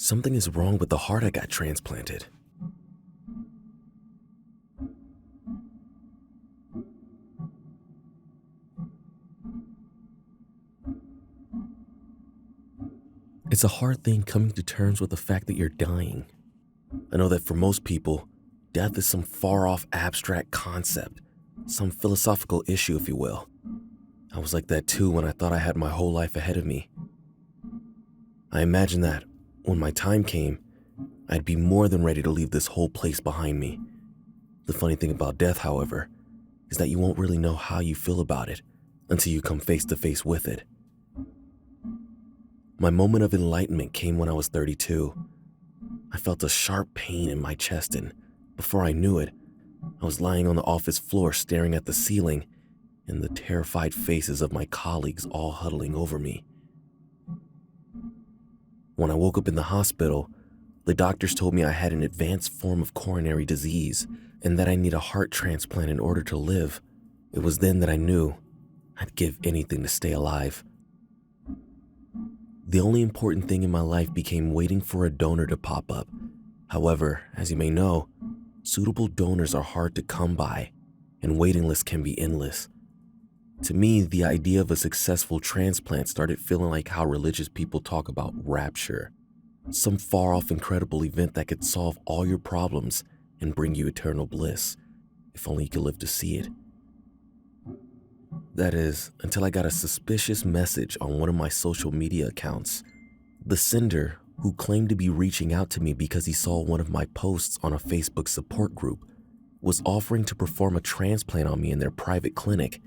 Something is wrong with the heart I got transplanted. It's a hard thing coming to terms with the fact that you're dying. I know that for most people, death is some far-off abstract concept, some philosophical issue, if you will. I was like that too when I thought I had my whole life ahead of me. I imagined that, when my time came, I'd be more than ready to leave this whole place behind me. The funny thing about death, however, is that you won't really know how you feel about it until you come face to face with it. My moment of enlightenment came when I was 32. I felt a sharp pain in my chest, and before I knew it, I was lying on the office floor staring at the ceiling and the terrified faces of my colleagues all huddling over me. When I woke up in the hospital, the doctors told me I had an advanced form of coronary disease and that I need a heart transplant in order to live. It was then that I knew I'd give anything to stay alive. The only important thing in my life became waiting for a donor to pop up. However, as you may know, suitable donors are hard to come by, and waiting lists can be endless. To me, the idea of a successful transplant started feeling like how religious people talk about rapture, some far-off incredible event that could solve all your problems and bring you eternal bliss, if only you could live to see it. That is, until I got a suspicious message on one of my social media accounts. The sender, who claimed to be reaching out to me because he saw one of my posts on a Facebook support group, was offering to perform a transplant on me in their private clinic,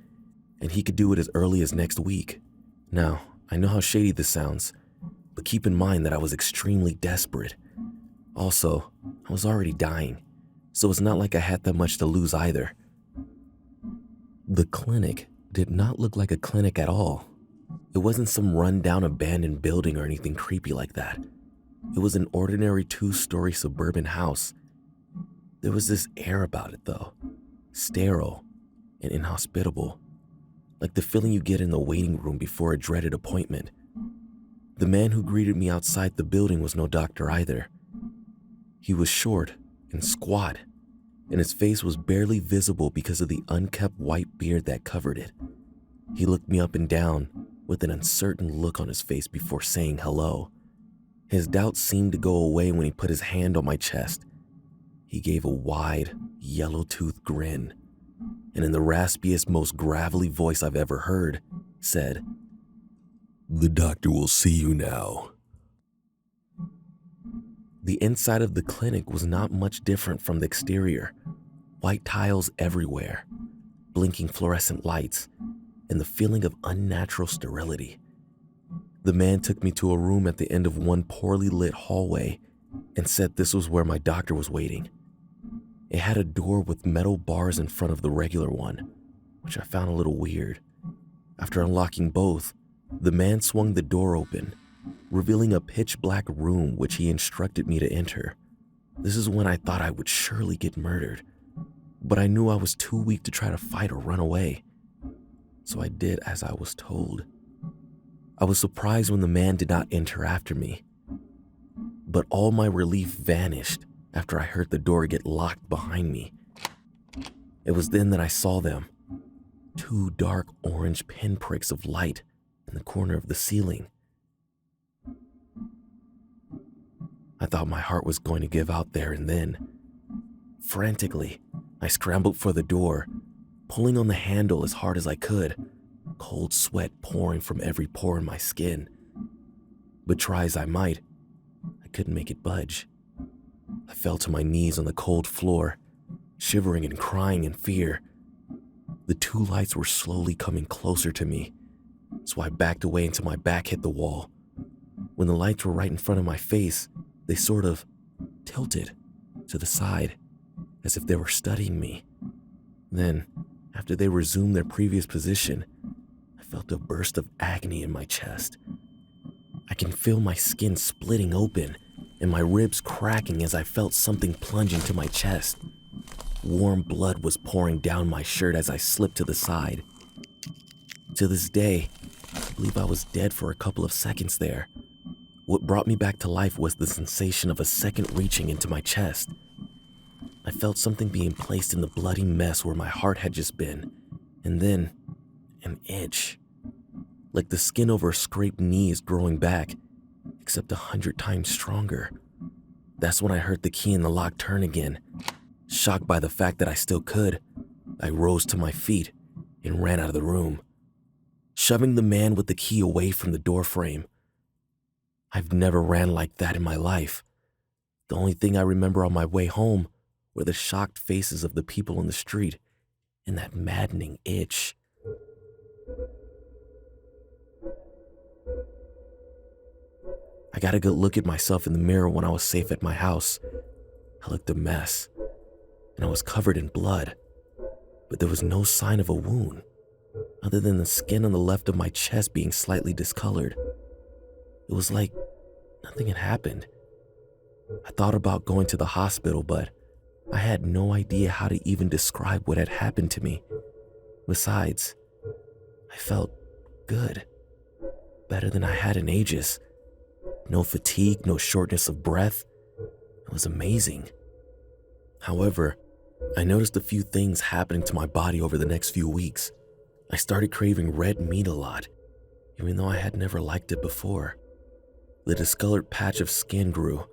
and he could do it as early as next week. Now, I know how shady this sounds, but keep in mind that I was extremely desperate. Also, I was already dying, so it's not like I had that much to lose either. The clinic did not look like a clinic at all. It wasn't some run-down abandoned building or anything creepy like that. It was an ordinary 2-story suburban house. There was this air about it though, sterile and inhospitable, like the feeling you get in the waiting room before a dreaded appointment. The man who greeted me outside the building was no doctor either. He was short and squat, and his face was barely visible because of the unkempt white beard that covered it. He looked me up and down with an uncertain look on his face before saying hello. His doubts seemed to go away when he put his hand on my chest. He gave a wide, yellow-toothed grin, and in the raspiest, most gravelly voice I've ever heard, said, "The doctor will see you now." The inside of the clinic was not much different from the exterior. White tiles everywhere, blinking fluorescent lights, and the feeling of unnatural sterility. The man took me to a room at the end of one poorly lit hallway and said this was where my doctor was waiting. It had a door with metal bars in front of the regular one, which I found a little weird. After unlocking both, the man swung the door open, revealing a pitch-black room which he instructed me to enter. This is when I thought I would surely get murdered, but I knew I was too weak to try to fight or run away, so I did as I was told. I was surprised when the man did not enter after me, but all my relief vanished after I heard the door get locked behind me. It was then that I saw them, 2 dark orange pinpricks of light in the corner of the ceiling. I thought my heart was going to give out there and then. Frantically, I scrambled for the door, pulling on the handle as hard as I could, cold sweat pouring from every pore in my skin. But try as I might, I couldn't make it budge. I fell to my knees on the cold floor, shivering and crying in fear. The 2 lights were slowly coming closer to me, so I backed away until my back hit the wall. When the lights were right in front of my face, they sort of tilted to the side, as if they were studying me. Then, after they resumed their previous position, I felt a burst of agony in my chest. I can feel my skin splitting open and my ribs cracking as I felt something plunge into my chest. Warm blood was pouring down my shirt as I slipped to the side. To this day, I believe I was dead for a couple of seconds there, What brought me back to life was the sensation of a second reaching into my chest. I felt something being placed in the bloody mess where my heart had just been, and then an itch. Like the skin over a scraped knee is growing back, except 100 times stronger. That's when I heard the key in the lock turn again. Shocked by the fact that I still could, I rose to my feet and ran out of the room, shoving the man with the key away from the door frame. I've never ran like that in my life. The only thing I remember on my way home were the shocked faces of the people on the street and that maddening itch. I got a good look at myself in the mirror when I was safe at my house. I looked a mess, and I was covered in blood, but there was no sign of a wound, other than the skin on the left of my chest being slightly discolored. It was like nothing had happened. I thought about going to the hospital, but I had no idea how to even describe what had happened to me. Besides, I felt good, better than I had in ages. No fatigue, no shortness of breath. It was amazing. However, I noticed a few things happening to my body over the next few weeks. I started craving red meat a lot, even though I had never liked it before. The discolored patch of skin grew,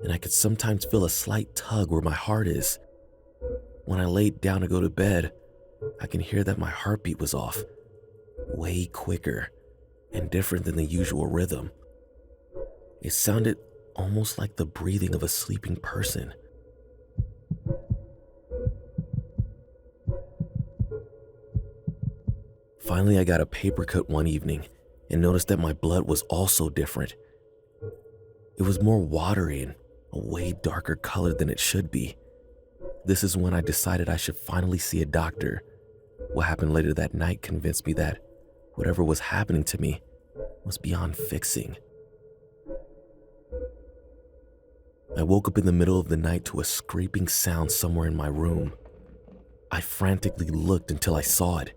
and I could sometimes feel a slight tug where my heart is. When I laid down to go to bed, I can hear that my heartbeat was off, way quicker and different than the usual rhythm. It sounded almost like the breathing of a sleeping person. Finally, I got a paper cut one evening and noticed that my blood was also different. It was more watery and a way darker color than it should be. This is when I decided I should finally see a doctor. What happened later that night convinced me that whatever was happening to me was beyond fixing. I woke up in the middle of the night to a scraping sound somewhere in my room. I frantically looked until I saw it.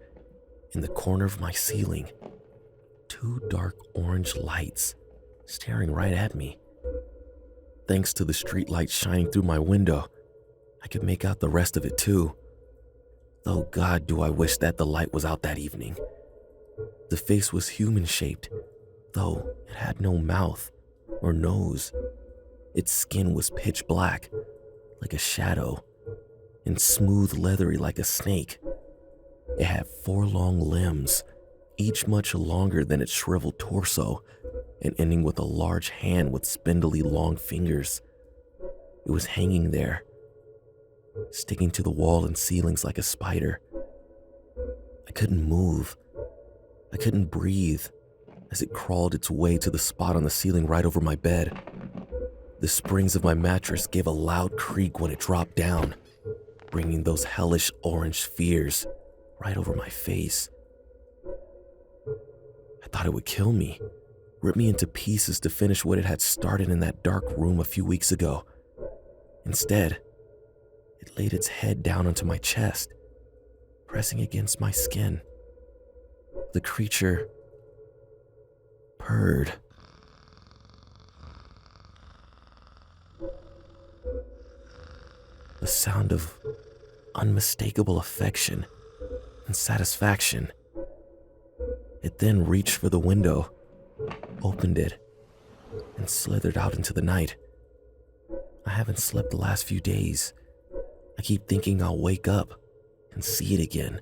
In the corner of my ceiling, 2 dark orange lights staring right at me. Thanks to the street light shining through my window, I could make out the rest of it too. Though God, do I wish that the light was out that evening. The face was human-shaped, though it had no mouth or nose. Its skin was pitch black, like a shadow, and smooth leathery like a snake. It had 4 long limbs, each much longer than its shriveled torso, and ending with a large hand with spindly long fingers. It was hanging there, sticking to the wall and ceilings like a spider. I couldn't move. I couldn't breathe as it crawled its way to the spot on the ceiling right over my bed. The springs of my mattress gave a loud creak when it dropped down, bringing those hellish orange spheres right over my face. I thought it would kill me, rip me into pieces to finish what it had started in that dark room a few weeks ago. Instead, it laid its head down onto my chest, pressing against my skin. The creature purred. The sound of unmistakable affection and satisfaction. It then reached for the window, opened it, and slithered out into the night. I haven't slept the last few days. I keep thinking I'll wake up and see it again,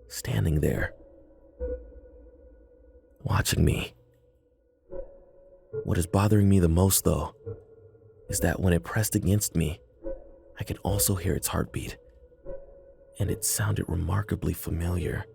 standing there, watching me. What is bothering me the most, though, is that when it pressed against me, I could also hear its heartbeat, and it sounded remarkably familiar.